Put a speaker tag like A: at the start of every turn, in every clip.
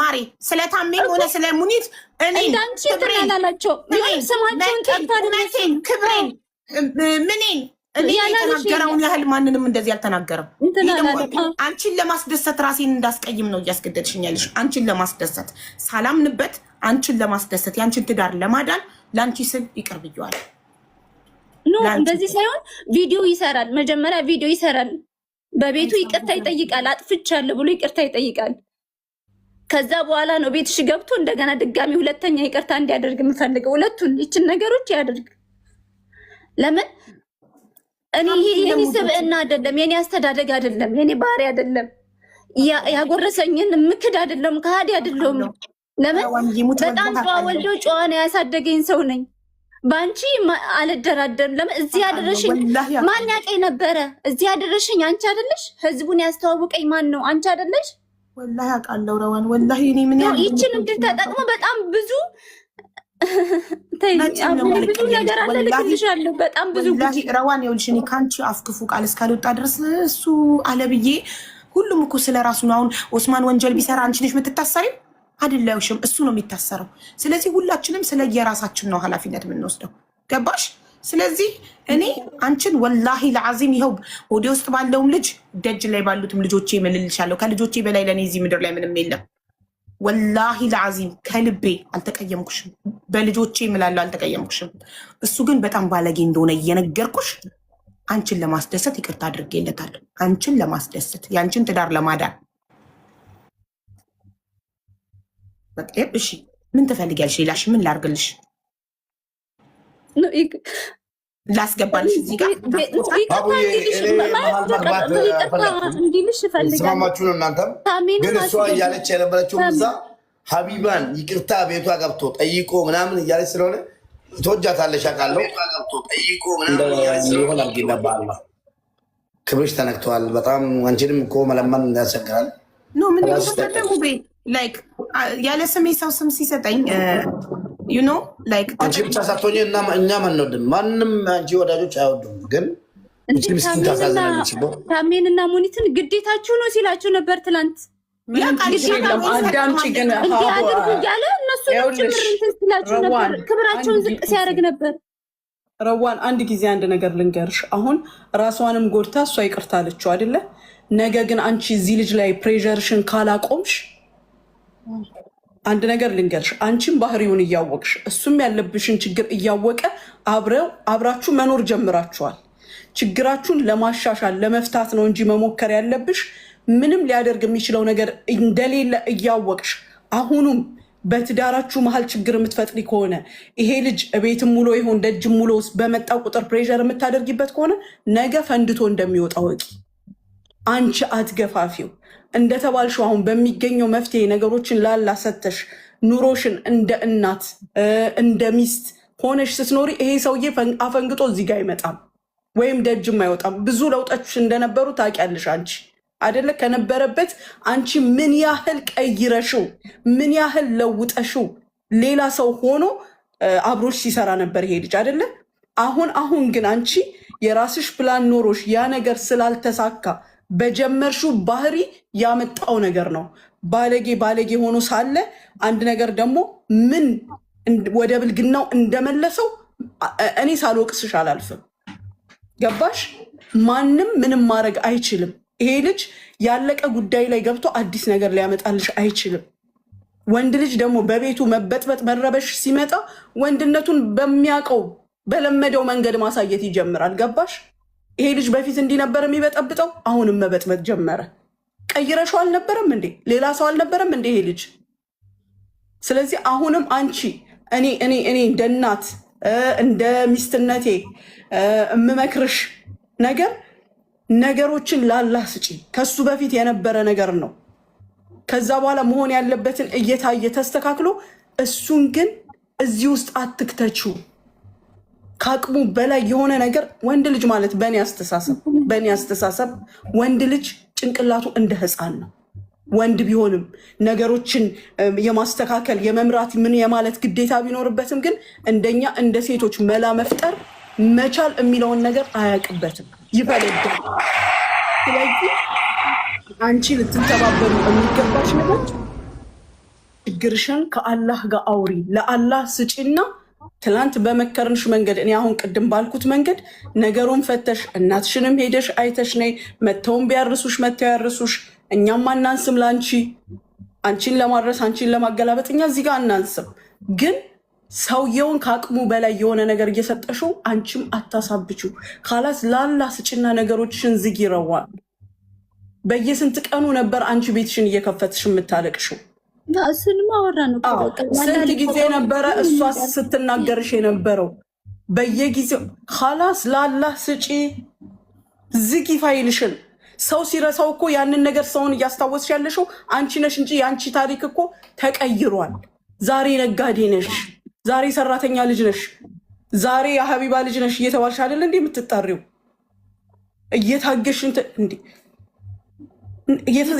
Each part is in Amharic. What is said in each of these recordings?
A: ማሬ ስለታመኝ ሆነ ስለሙኒት እኔ
B: እንዳንቺ ተናላላቸው ምንም ስማቸውን ጠርታለኝ
A: ክብሬን ምንን እኔ የተናገረውን ያህል ማንንም እንደዚህ አልተናገረም። አንቺን ለማስደሰት ራሴን እንዳስቀይም ነው እያስገደድሽኛለሽ። አንቺን ለማስደሰት ሳላምንበት አንቺን ለማስደሰት ያንቺን ትዳር ለማዳን ለአንቺ ስል ይቅር ብየዋለሁ።
B: ኖ እንደዚህ ሳይሆን ቪዲዮ ይሰራል። መጀመሪያ ቪዲዮ ይሰራል፣ በቤቱ ይቅርታ ይጠይቃል። አጥፍቻለሁ ብሎ ይቅርታ ይጠይቃል። ከዛ በኋላ ነው ቤትሽ ገብቶ እንደገና ድጋሚ ሁለተኛ ይቅርታ እንዲያደርግ የምፈልገው። ሁለቱን ይችን ነገሮች ያደርግ። ለምን እኔ የኔ ስብዕና አይደለም፣ የኔ አስተዳደግ አይደለም፣ የኔ ባህሪ አይደለም፣ ያጎረሰኝን ምክድ አይደለም፣ ከሃዲ አይደለም። ለምን በጣም ጨዋ ወልዶ ጨዋ ነው ያሳደገኝ ሰው ነኝ። ባንቺ አልደራደርም። ለምን እዚህ ያደረሽኝ ማን ያቀኝ ነበረ? እዚህ ያደረሽኝ አንቺ አይደለሽ? ህዝቡን ያስተዋወቀኝ ማን ነው? አንቺ አይደለሽ?
A: ወላሂ አውቃለሁ ረዋን። ወላሂ እኔ ምን ያህል
B: ይችን እንድል ተጠቅሞ በጣም ብዙ ብዙ ነገር አለ። ልክልሻለሁ በጣም ብዙ
A: ወላሂ ረዋን። ይኸውልሽ እኔ ከአንቺ አፍክፉ ቃል እስካልወጣ ድረስ እሱ አለብዬ ሁሉም እኮ ስለራሱ ነው። አሁን ኦስማን ወንጀል ቢሰራ አንቺ ነሽ የምትታሰሪው አይደለሽም፣ እሱ ነው የሚታሰረው። ስለዚህ ሁላችንም ስለየራሳችን ነው ኃላፊነት የምንወስደው። ገባሽ? ስለዚህ እኔ አንቺን ወላሂ ለዓዚም ይኸው ወደ ውስጥ ባለውም ልጅ ደጅ ላይ ባሉትም ልጆቼ እምልልሻለሁ። ከልጆቼ በላይ ለእኔ እዚህ ምድር ላይ ምንም የለም። ወላሂ ለዓዚም ከልቤ አልተቀየምኩሽም። በልጆቼ እምላለሁ አልተቀየምኩሽም። እሱ ግን በጣም ባለጌ እንደሆነ እየነገርኩሽ አንቺን ለማስደሰት ይቅርታ አድርጌለታለሁ። አንቺን ለማስደሰት የአንቺን ትዳር ለማዳን እሺ ምን ትፈልጊያለሽ? ሌላሽ ምን ላርግልሽ? ላስገባልሽ እዚህ ጋር
C: ስማማችሁ ነው እናንተም። ግን እሷ እያለች የነበረችው እዛ ሀቢባን ይቅርታ ቤቷ ገብቶ ጠይቆ ምናምን እያለች ስለሆነ ትወጃታለሽ አውቃለሁ። ይሆናል ግን በአላህ ክብርሽ ተነክተዋል በጣም። አንቺንም እኮ መለመን ያስቸግራል።
A: ኖ ምን ተደጉቤ ላይክ ያለ ስሜ ሰው ስም ሲሰጠኝ ዩ ኖ ላይክ
C: አንቺ ብቻ ሳትሆኚ እና እኛም አንወድም፣ ማንም አንቺ ወዳጆች አይወዱም። ግን
B: ታሜንና ሙኒትን ግዴታችሁ ነው ሲላችሁ ነበር ትላንት።
D: አዳምጪ ግን
B: እንዲያደርጉ እያለ እነሱ ጭምር እንትን ሲላችሁ ነበር፣ ክብራቸውን ዝቅ ሲያደርግ ነበር።
D: ረዋን አንድ ጊዜ አንድ ነገር ልንገርሽ። አሁን ራሷንም ጎድታ እሷ ይቅርታ አለችው አይደለ? ነገ ግን አንቺ እዚህ ልጅ ላይ ፕሬዠርሽን ካላቆምሽ አንድ ነገር ልንገርሽ። አንቺም ባህሪውን እያወቅሽ እሱም ያለብሽን ችግር እያወቀ አብራችሁ መኖር ጀምራችኋል። ችግራችሁን ለማሻሻል ለመፍታት ነው እንጂ መሞከር ያለብሽ ምንም ሊያደርግ የሚችለው ነገር እንደሌለ እያወቅሽ አሁኑም በትዳራችሁ መሀል ችግር የምትፈጥሪ ከሆነ ይሄ ልጅ ቤትም ውሎ ይሆን ደጅም ውሎ በመጣው ቁጥር ፕሬዠር የምታደርጊበት ከሆነ ነገ ፈንድቶ እንደሚወጣ ወቂ። አንቺ አትገፋፊው። እንደተባልሽው አሁን በሚገኘው መፍትሄ ነገሮችን ላላ ሰተሽ ኑሮሽን እንደ እናት እንደ ሚስት ሆነሽ ስትኖሪ ይሄ ሰውዬ አፈንግጦ እዚህ ጋር አይመጣም ወይም ደጅም አይወጣም። ብዙ ለውጦች እንደነበሩ ታውቂያለሽ አንቺ አይደለ? ከነበረበት አንቺ ምን ያህል ቀይረሽው ምን ያህል ለውጠሽው ሌላ ሰው ሆኖ አብሮሽ ሲሰራ ነበር ይሄ ልጅ አይደለ? አሁን ግን አንቺ የራስሽ ፕላን ኖሮሽ ያ ነገር ስላልተሳካ በጀመርሽው ባህሪ ያመጣው ነገር ነው። ባለጌ ሆኖ ሳለ አንድ ነገር ደግሞ ምን ወደ ብልግናው እንደመለሰው እኔ ሳልወቅስሽ አላልፍም። ገባሽ? ማንም ምንም ማድረግ አይችልም። ይሄ ልጅ ያለቀ ጉዳይ ላይ ገብቶ አዲስ ነገር ሊያመጣልሽ አይችልም። ወንድ ልጅ ደግሞ በቤቱ መበጥበጥ መረበሽ ሲመጣ ወንድነቱን በሚያውቀው በለመደው መንገድ ማሳየት ይጀምራል። ገባሽ? ይሄ ልጅ በፊት እንዲህ ነበር የሚበጠብጠው፣ አሁንም መበጥበጥ ጀመረ። ቀይረሽው አልነበረም እንዴ? ሌላ ሰው አልነበረም እንዴ ይሄ ልጅ? ስለዚህ አሁንም አንቺ እኔ እንደ እናት እንደ ሚስትነቴ የምመክርሽ ነገር ነገሮችን ላላህ ስጪ። ከሱ በፊት የነበረ ነገር ነው። ከዛ በኋላ መሆን ያለበትን እየታየ ተስተካክሎ፣ እሱን ግን እዚህ ውስጥ አትክተችው። ከአቅሙ በላይ የሆነ ነገር ወንድ ልጅ ማለት በእኔ አስተሳሰብ ወንድ ልጅ ጭንቅላቱ እንደ ሕፃን ነው። ወንድ ቢሆንም ነገሮችን የማስተካከል የመምራት ምን የማለት ግዴታ ቢኖርበትም ግን እንደኛ እንደ ሴቶች መላ መፍጠር መቻል የሚለውን ነገር አያውቅበትም፣ ይፈልጋል። ስለዚህ አንቺ ልትተባበሩ የሚገባሽ ነገር ችግርሽን ከአላህ ጋር አውሪ፣ ለአላህ ስጪና ትላንት በመከርንሽ መንገድ እኔ አሁን ቅድም ባልኩት መንገድ ነገሩን ፈተሽ እናትሽንም ሄደሽ አይተሽ ነይ። መተውን ቢያርሱሽ መተው ያርሱሽ፣ እኛም አናንስም ለአንቺ አንቺን ለማድረስ አንቺን ለማገላበጥ እኛ እዚህ ጋር አናንስም። ግን ሰውየውን ከአቅሙ በላይ የሆነ ነገር እየሰጠሽው አንቺም አታሳብችው። ካላስ ለአላህ ስጭና ነገሮችሽን ዝግ ይረዋል። በየስንት ቀኑ ነበር አንቺ ቤትሽን እየከፈትሽ የምታለቅሽው?
B: እሱንማ አወራን እኮ
D: ስንት ጊዜ ነበረ እሷ ስትናገርሽ የነበረው? በየጊዜው ካላስ ለአላህ ስጪ፣ ዝጊ ፋይልሽን። ሰው ሲረሳው እኮ ያንን ነገር ሰውን እያስታወስሽ ያለሽው አንቺ ነሽ እንጂ የአንቺ ታሪክ እኮ ተቀይሯል። ዛሬ ነጋዴ ነሽ፣ ዛሬ ሰራተኛ ልጅ ነሽ፣ ዛሬ የሀቢባ ልጅ ነሽ እየተባልሽ አይደለ እንዴ የምትጠሪው? እየታገሽ እንዴ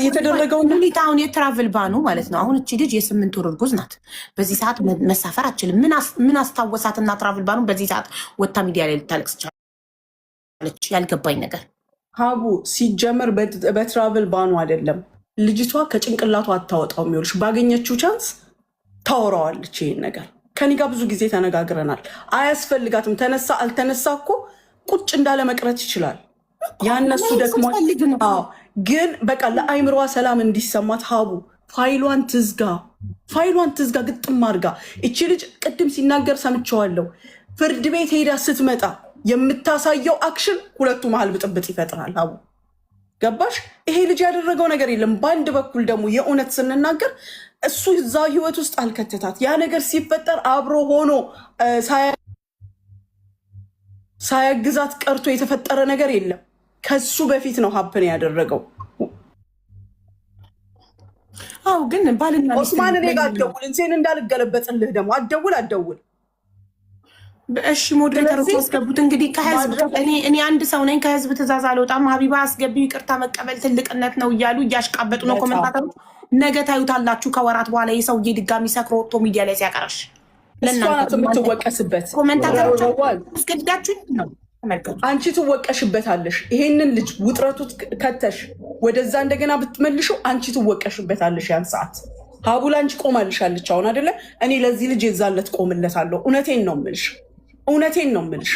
D: የተደረገው
A: አሁን የትራቭል ባኑ ማለት ነው። አሁን እቺ ልጅ የ8 ወር እርጉዝ ናት። በዚህ ሰዓት መሳፈር አትችልም። ምን አስታወሳትና ትራቭል ባኑ በዚህ ሰዓት ወታ ሚዲያ ላይ ልታለቅስ ቻለች? ያልገባኝ ነገር
D: ሀቡ ሲጀመር በትራቭል ባኑ አይደለም ልጅቷ ከጭንቅላቷ አታወጣው የሚሆንሽ። ባገኘችው ቻንስ ታወራዋለች። ይሄን ነገር ከኔ ጋር ብዙ ጊዜ ተነጋግረናል። አያስፈልጋትም። ተነሳ አልተነሳ እኮ ቁጭ እንዳለ መቅረት ይችላል። ያነሱ ደግሞ ግን በቃ ለአይምሮዋ ሰላም እንዲሰማት ሀቡ ፋይሏን ትዝጋ ግጥም አድርጋ። እቺ ልጅ ቅድም ሲናገር ሰምቸዋለሁ። ፍርድ ቤት ሄዳ ስትመጣ የምታሳየው አክሽን ሁለቱ መሀል ብጥብጥ ይፈጥራል። ሀቡ ገባሽ? ይሄ ልጅ ያደረገው ነገር የለም። በአንድ በኩል ደግሞ የእውነት ስንናገር እሱ እዛ ህይወት ውስጥ አልከተታት። ያ ነገር ሲፈጠር አብሮ ሆኖ ሳያግዛት ቀርቶ የተፈጠረ ነገር የለም። ከሱ በፊት ነው ሀፕን ያደረገው።
A: አዎ ግን ባልና
D: ኦስማን እኔ ጋር አትደውል፣ እንሴን እንዳልገለበጥልህ ደግሞ አትደውል።
A: እሺ ሞዴሬተሮች ያስገቡት። እንግዲህ ከህዝብ እኔ አንድ ሰው ነኝ፣ ከህዝብ ትእዛዝ አልወጣም። ሀቢባ አስገቢው፣ ይቅርታ መቀበል ትልቅነት ነው እያሉ እያሽቃበጡ ነው ኮመንታተሮች። ነገ ታዩታላችሁ ከወራት በኋላ የሰውዬ ድጋሚ ሰክሮ ወጥቶ ሚዲያ ላይ ሲያቀርሽ
D: ለእናንተ የምትወቀስበት
A: ኮመንታተሮች አስገድዳችሁ ነው።
D: አንቺ ትወቀሽበታለሽ። ይሄንን ልጅ ውጥረቱ ከተሽ ወደዛ እንደገና ብትመልሹ አንቺ ትወቀሽበታለሽ። ያን ሰዓት ሀቡላ አንቺ ቆማልሻለች። አሁን አይደለ እኔ ለዚህ ልጅ የዛለት ቆምለታለሁ። እውነቴን ነው የምልሽ።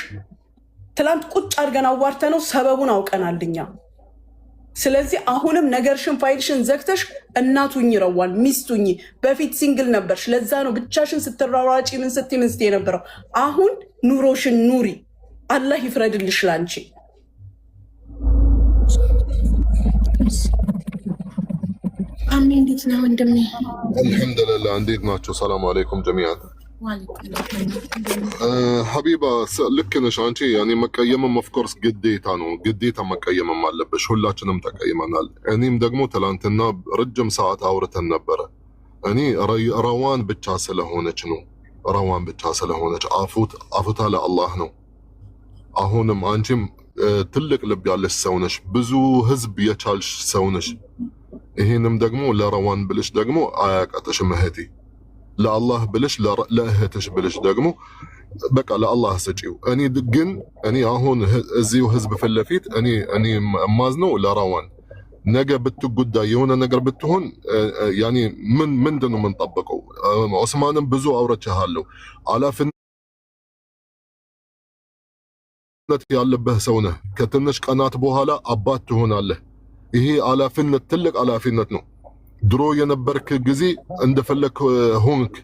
D: ትላንት ቁጭ አድርገን አዋርተ ነው ሰበቡን አውቀናልኛ። ስለዚህ አሁንም ነገርሽን ፋይልሽን ዘግተሽ እናቱኝ ይረዋል ሚስቱኝ። በፊት ሲንግል ነበርሽ፣ ለዛ ነው ብቻሽን ስትራራጪ ምን ስትይ የነበረው። አሁን ኑሮሽን ኑሪ። አላህ ይፍረድልሽ ላንቺ።
A: አሜ እንዴት ነው ወንድሜ?
E: አልሐምዱሊላህ። እንዴት ናቸው? ሰላም አለይኩም ጀሚዓን። ሀቢባ ልክ ነሽ አንቺ። ያኔ መቀየምም ኦፍኮርስ ግዴታ ነው፣ ግዴታ መቀየምም አለብሽ። ሁላችንም ተቀይመናል። እኔም ደግሞ ትላንትና ረጅም ሰዓት አውርተን ነበረ። እኔ ረዋን ብቻ ስለሆነች ነው፣ ረዋን ብቻ ስለሆነች አፉታ ለአላህ ነው። አሁንም አንቺም ትልቅ ልብ ያለሽ ሰው ነሽ፣ ብዙ ህዝብ የቻልሽ ሰው ነሽ። ይሄንም ደግሞ ለረዋን ብልሽ ደግሞ አያቀጥሽም እህቴ። ለአላህ ብልሽ ለእህትሽ ብልሽ ደግሞ በቃ ለአላህ ስጪው። እኔ አሁን እዚሁ ህዝብ ፊት ለፊት እኔ ማዝነው ለረዋን። ነገ ብትጎዳ የሆነ ነገር ብትሆን ያኔ ምንድን ነው የምንጠብቀው? ዑስማንም ብዙ አውርቼሃለሁ። አላፍነት ያለብህ ሰው ነህ። ከትንሽ ቀናት በኋላ አባት ትሆናለህ። ይሄ ኃላፊነት ትልቅ ኃላፊነት ነው። ድሮ የነበርክ ጊዜ እንደፈለክ ሆንክ፣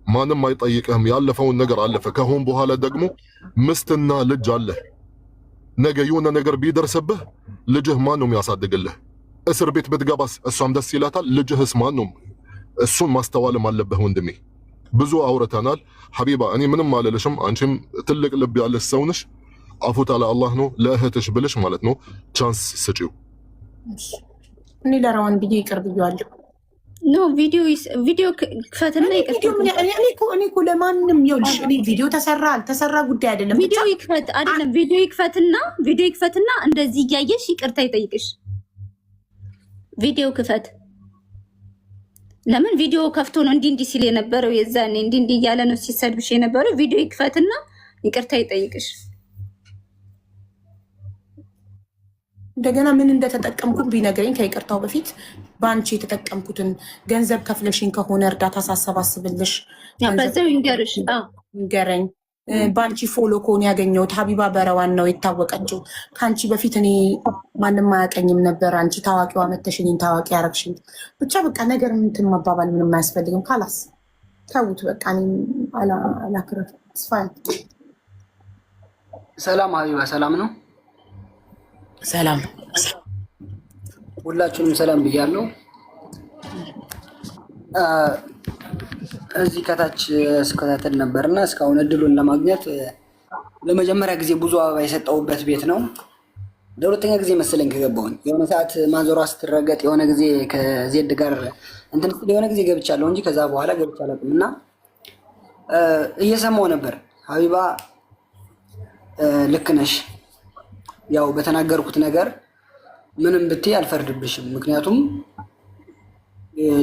E: ማንም አይጠይቅህም። ያለፈውን ነገር አለፈ። ከሆን በኋላ ደግሞ ምስትና ልጅ አለህ። ነገ የሆነ ነገር ቢደርስብህ ልጅህ ማን ነው የሚያሳድግልህ? እስር ቤት ብትገባስ እሷም ደስ ይላታል። ልጅህስ ማን ነው? እሱን ማስተዋልም አለብህ ወንድሜ። ብዙ አውርተናል ሀቢባ። እኔ ምንም አልልሽም። አንቺም ትልቅ ልብ ያለሽ ሰው ነሽ። አፉታ ለአላህ ነው። ለእህትሽ ብልሽ ማለት ነው ቻንስ ስጪው።
A: እኔ ለረዋን ብዬ ይቅር ብዬዋለሁ።
B: ኖ ቪዲዮ ክፈትና ይቅርታ።
A: እኔ እኮ ለማንም ይኸውልሽ፣ እኔ ቪዲዮ ተሰራ አልተሰራ ጉዳይ አይደለም።
B: ቪዲዮ ይክፈት አይደለም፣ ቪዲዮ ይክፈትና እንደዚህ እያየሽ ይቅርታ ይጠይቅሽ። ቪዲዮ ክፈት። ለምን ቪዲዮ ከፍቶ ነው እንዲህ ሲል የነበረው? የዛኔ እንዲህ እያለ ነው ሲሰድብሽ የነበረው። ቪዲዮ ይክፈትና ይቅርታ ይጠይቅሽ።
A: እንደገና ምን እንደተጠቀምኩት ቢነገረኝ ከይቅርታው በፊት በአንቺ የተጠቀምኩትን ገንዘብ ከፍለሽኝ ከሆነ እርዳታ ሳሰባስብልሽ
B: በዛው ይንገርሽ።
A: ይንገረኝ። በአንቺ ፎሎ ከሆነ ያገኘሁት ሀቢባ በረዋን ነው የታወቀችው። ከአንቺ በፊት እኔ ማንም አያውቀኝም ነበር። አንቺ ታዋቂዋ መተሽ እኔን ታዋቂ ያረግሽኝ። ብቻ በቃ ነገር እንትን መባባል ምንም አያስፈልግም። ካላስ ተውት በቃ አላክረፍ ስፋል።
F: ሰላም ሀቢባ፣ ሰላም ነው?
A: ሰላም፣
F: ሁላችሁንም ሰላም ብያለሁ። እዚህ ከታች ስከታተል ነበርና እስካሁን እድሉን ለማግኘት ለመጀመሪያ ጊዜ ብዙ አበባ የሰጠውበት ቤት ነው። ለሁለተኛ ጊዜ መሰለኝ ከገባሁኝ። የሆነ ሰዓት ማዞሯ ስትረገጥ የሆነ ጊዜ ከዜድ ጋር እንትን የሆነ ጊዜ ገብቻለሁ እንጂ ከዛ በኋላ ገብቻ አላውቅም። እና እየሰማሁ ነበር። ሀቢባ ልክ ነሽ። ያው በተናገርኩት ነገር ምንም ብትይ አልፈርድብሽም። ምክንያቱም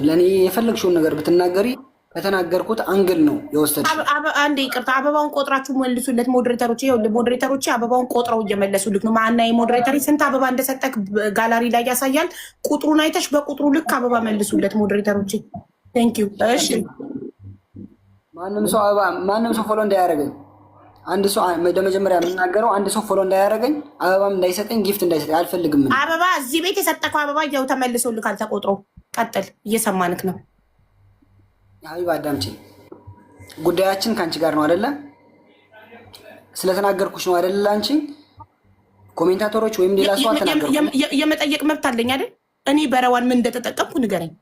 F: ለእኔ የፈለግሽውን ነገር ብትናገሪ ከተናገርኩት አንግል ነው የወሰድሽው።
A: አንዴ ይቅርታ፣ አበባውን ቆጥራችሁ መልሱለት ሞዴሬተሮች። ሞዴሬተሮች አበባውን ቆጥረው እየመለሱልክ ነው። ማና ሞዴሬተር ስንት አበባ እንደሰጠክ ጋላሪ ላይ ያሳያል። ቁጥሩን አይተሽ በቁጥሩ ልክ አበባ መልሱለት ሞዴሬተሮች። ቴንክ ዩ። እሺ፣
F: ማንም ሰው ፎሎ እንዳያደርገኝ፣ አንድ ሰው መጀመሪያ የምናገረው አንድ ሰው ፎሎ እንዳያደርገኝ፣ አበባም እንዳይሰጠኝ፣ ጊፍት እንዳይሰጠኝ አልፈልግም።
A: አበባ እዚህ ቤት የሰጠከው አበባ ያው ተመልሶልካል ተቆጥሮ። ቀጥል፣ እየሰማንክ ነው።
F: ሀቢባ አዳምጪ። ጉዳያችን ከአንቺ ጋር ነው አይደለ? ስለተናገርኩሽ ነው አይደለ? አንቺ ኮሜንታተሮች ወይም ሌላ ሰው አልተናገርኩም።
A: የመጠየቅ መብት አለኝ አይደል? እኔ በረዋን ምን እንደተጠቀምኩ ንገረኝ።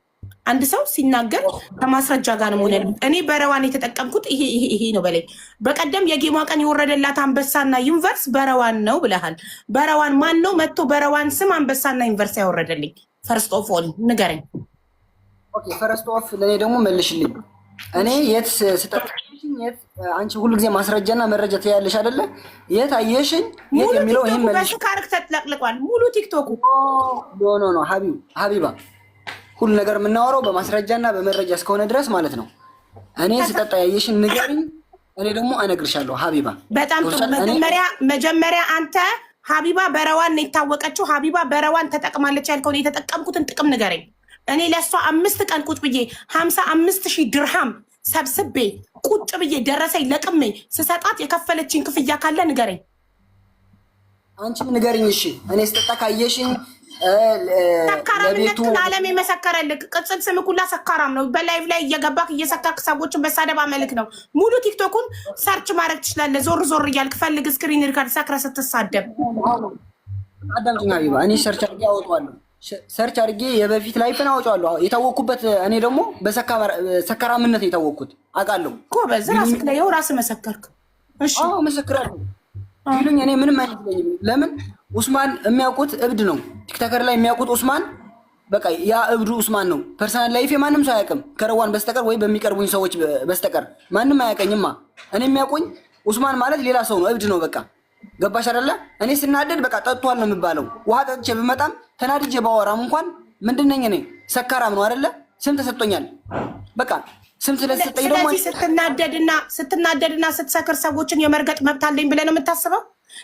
A: አንድ ሰው ሲናገር ከማስረጃ ጋር ነው ሆነ። እኔ በረዋን የተጠቀምኩት ይሄ ነው በላይ። በቀደም የጌሟ ቀን የወረደላት አንበሳና ዩኒቨርስ በረዋን ነው ብለሃል። በረዋን ማን ነው መጥቶ በረዋን ስም አንበሳና ዩኒቨርስ ያወረደልኝ? ፈርስት ኦፍ ኦል ንገረኝ።
F: ኦኬ፣ ፈርስት ኦፍ ለኔ ደግሞ መልሽልኝ። እኔ የት ስጠቅሽኝ፣ የት አንቺ ሁሉ ጊዜ ማስረጃና መረጃ ትያለሽ አይደለ? የት አየሽኝ? የት የሚለው ይሄን መልሽ።
A: ካርክ ተጥለቅልቋል ሙሉ ቲክቶኩ።
F: ኖ ሀቢባ፣ ሁሉ ነገር የምናወራው በማስረጃና በመረጃ እስከሆነ ድረስ ማለት ነው። እኔ ስጠጣ ያየሽን ንገሪኝ፣ እኔ ደግሞ እነግርሻለሁ። ሀቢባ
A: በጣም መጀመሪያ አንተ ሀቢባ በረዋን ነው የታወቀችው። ሀቢባ በረዋን ተጠቅማለች ያልከውን የተጠቀምኩትን ጥቅም ንገረኝ። እኔ ለእሷ 5 ቀን ቁጭ ብዬ 55,000 ድርሃም ሰብስቤ ቁጭ ብዬ ደረሰኝ ለቅሜ ስሰጣት የከፈለችኝ ክፍያ ካለ ንገረኝ።
F: አንቺም ንገርኝ። እሺ፣ እኔ ስጠጣ ካየሽኝ
A: ሰካራምነትን ዓለም የመሰከረልክ ቅጽል ስም ሁላ ሰካራም ነው። በላይቭ ላይ እየገባክ እየሰካክ ሰዎችን በሳደባ መልክ ነው። ሙሉ ቲክቶኩን ሰርች ማድረግ ትችላለህ። ዞር ዞር እያልክ ፈልግ። ስክሪን ሪካርድ ሰክረ ስትሳደብ
F: አዳምጪኝ ሀቢባ። እኔ ሰርች አድርጌ አወጣዋለሁ። ሰርች አድርጌ የበፊት ላይፍን አወጣዋለሁ። የታወቅኩበት እኔ ደግሞ በሰካራምነት የታወቅኩት አውቃለሁ
A: እኮ። በዛ ራስክ ላይ ያው ራስህ መሰከርክ። እሺ
F: መሰክራለሁ ይሉኝ እኔ ምንም አይመስለኝም። ለምን ኡስማን የሚያውቁት እብድ ነው። ቲክቶከር ላይ የሚያውቁት ኡስማን በቃ ያ እብዱ ኡስማን ነው። ፐርሰናል ላይፌ ማንም ሰው አያውቅም ከረዋን በስተቀር ወይ በሚቀርቡኝ ሰዎች በስተቀር ማንም አያውቀኝማ። እኔ የሚያውቁኝ ኡስማን ማለት ሌላ ሰው ነው፣ እብድ ነው። በቃ ገባሽ አይደለ? እኔ ስናደድ በቃ ጠጥቷል ነው የሚባለው። ውሃ ጠጥቼ ብመጣም ተናድጄ ባወራም እንኳን ምንድነኝ እኔ ሰካራም ነው አይደለ? ስም ተሰጥቶኛል። በቃ ስም ስለተሰጠኝ ደግሞ
A: ስትናደድና ስትሰክር ሰዎችን የመርገጥ መብት አለኝ ብለህ ነው የምታስበው?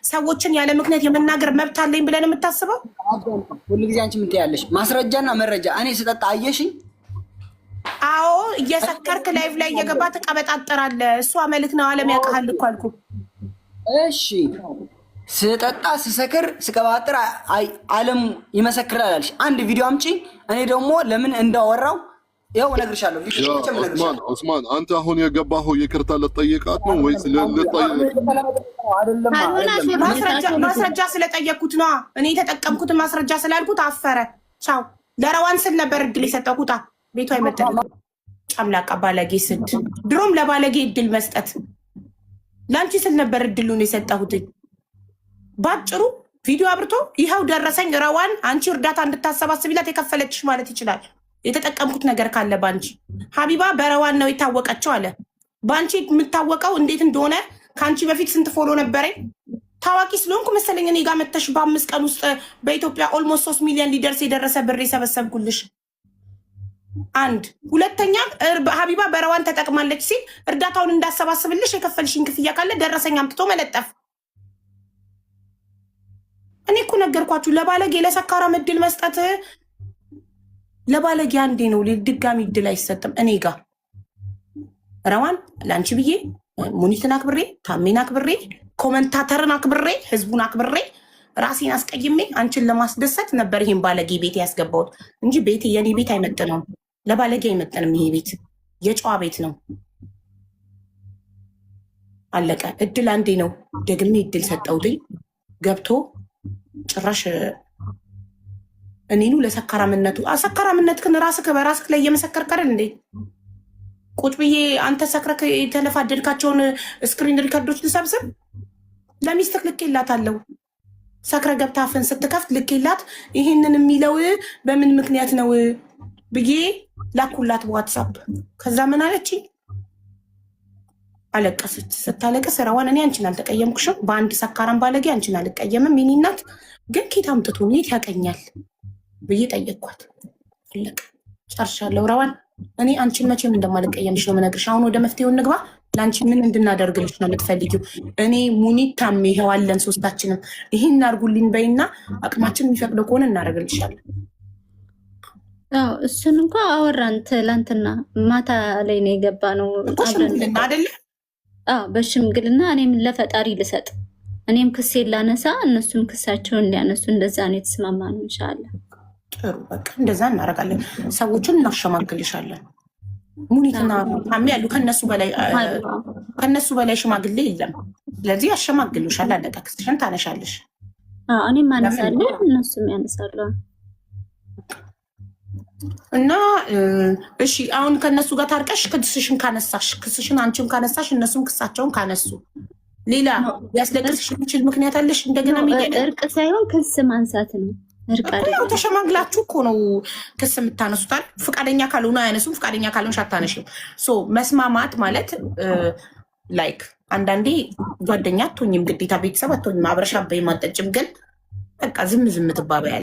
A: ሰዎችን ያለ ምክንያት የመናገር መብት አለኝ ብለህ ነው የምታስበው?
F: ሁሉ ጊዜ አንቺ ምን ትያለሽ? ማስረጃና መረጃ። እኔ ስጠጣ አየሽኝ?
A: አዎ፣ እየሰከርክ ላይቭ ላይ እየገባ ትቀበጣጠራለህ። እሷ መልክ ነው፣ ዓለም ያውቃል እኮ አልኩ።
F: እሺ፣ ስጠጣ ስሰክር ስቀባጥር ዓለም ይመሰክራል አልሽ። አንድ ቪዲዮ አምጪ። እኔ ደግሞ ለምን እንዳወራው ያው እነግርሻለሁ።
E: ኡስማን አንተ አሁን የገባኸው ይቅርታ ልጠይቃት ነው ወይስ
A: ማስረጃ ስለጠየቅኩት ነው። እኔ የተጠቀምኩትን ማስረጃ ስላልኩት አፈረ። ቻው። ለረዋን ስል ነበር እድል የሰጠው። ኩታ ቤቷ አይመጣም። ጨምላቃ ባለጌ ስድ። ድሮም ለባለጌ እድል መስጠት ለአንቺ ስል ነበር እድሉን የሰጠሁት። ባጭሩ ቪዲዮ አብርቶ ይኸው ደረሰኝ። ረዋን አንቺ እርዳታ እንድታሰባስቢላት የከፈለችሽ ማለት ይችላል። የተጠቀምኩት ነገር ካለ ባንቺ። ሀቢባ በረዋን ነው የታወቀችው አለ። ባንቺ የምታወቀው እንዴት እንደሆነ ከአንቺ በፊት ስንት ፎሎ ነበረኝ? ታዋቂ ስለሆንኩ መሰለኝ እኔ ጋር መተሽ በ5 ቀን ውስጥ በኢትዮጵያ ኦልሞስት 3 ሚሊዮን ሊደርስ የደረሰ ብር የሰበሰብኩልሽ። አንድ ሁለተኛ ሀቢባ በረዋን ተጠቅማለች ሲል እርዳታውን እንዳሰባስብልሽ የከፈልሽኝ ክፍያ ካለ ደረሰኝ አምጥቶ መለጠፍ። እኔ እኮ ነገርኳችሁ። ለባለጌ ለሰካራም እድል መስጠት ለባለጌ አንዴ ነው፣ ድጋሚ እድል አይሰጥም። እኔ ጋር ረዋን ለአንቺ ብዬ ሙኒትን አክብሬ ታሜን አክብሬ ኮመንታተርን አክብሬ ህዝቡን አክብሬ ራሴን አስቀይሜ አንቺን ለማስደሰት ነበር ይሄን ባለጌ ቤት ያስገባሁት እንጂ ቤት የኔ ቤት አይመጥነውም። ለባለጌ አይመጥንም። ይሄ ቤት የጨዋ ቤት ነው። አለቀ። እድል አንዴ ነው። ደግሜ እድል ሰጠውትኝ ገብቶ ጭራሽ እኔኑ ለሰካራምነቱ ሰካራምነትህን ራስህ በራስህ ላይ እየመሰከርክ አይደል እንዴ? ቁጭ ብዬ አንተ ሰክረክ የተለፋደድካቸውን ስክሪን ሪከርዶች ልሰብስብ ለሚስትህ ልኬላታለሁ። ሰክረ ገብታ አፍን ስትከፍት ልኬላት ይህንን የሚለው በምን ምክንያት ነው ብዬ ላኩላት በዋትሳፕ። ከዛ ምን አለች? አለቀሰች። ስታለቀስ ረዋን እኔ አንቺን አልተቀየምኩሽም፣ በአንድ ሰካራም ባለጌ አንቺን አልቀየምም። የኔ እናት ግን ኬት አምጥቶ የት ያቀኛል ብዬ ጠየቅኳት። አለቀ። ጨርሻለሁ። ረዋን እኔ አንቺን መቼም እንደማልቀየምሽ ነው የምነግርሽ። አሁን ወደ መፍትሄው እንግባ። ለአንቺ ምን እንድናደርግልሽ ነው የምትፈልጊው? እኔ ሙኒት ታሜ ይኸው አለን ሶስታችንም። ይህን እናርጉልኝ በይና አቅማችን የሚፈቅደው ከሆነ እናደርግልሻለን።
B: እሱን እንኳ አወራን ትላንትና ማታ ላይ ነው የገባ ነው
A: አደለ?
B: በሽምግልና እኔም ለፈጣሪ ልሰጥ እኔም ክሴን ላነሳ እነሱም ክሳቸውን ሊያነሱ እንደዛ ነው የተስማማ ነው። ኢንሻላህ
A: ጥሩ በቃ እንደዛ እናደርጋለን። ሰዎችን እናሸማግልሻለን። ሙኒትና ታሜ ያሉ ከነሱ በላይ ሽማግሌ የለም። ስለዚህ ያሸማግሉሻል። አለቀ። ክስሽን ታነሻለሽ።
B: እኔም አነሳለሁ እነሱም ያነሳሉ። እና እሺ አሁን ከነሱ ጋር ታርቀሽ ክስሽን አንቺም ካነሳሽ እነሱም ክሳቸውን ካነሱ ሌላ ያስለቅስሽ የሚችል ምክንያት አለሽ? እንደገና እርቅ ሳይሆን ክስ ማንሳት ነው።
A: ያው ተሸማግላችሁ እኮ ነው ክስ የምታነሱታል። ፍቃደኛ ካልሆነ አያነሱም፣ ፍቃደኛ ካልሆንሽ አታነሽም። መስማማት ማለት ላይክ አንዳንዴ ጓደኛ አትሆኝም፣ ግዴታ ቤተሰብ አትሆኝም፣ አብረሻ በይ ማጠጭም፣ ግን በቃ ዝም ትባበያለሽ።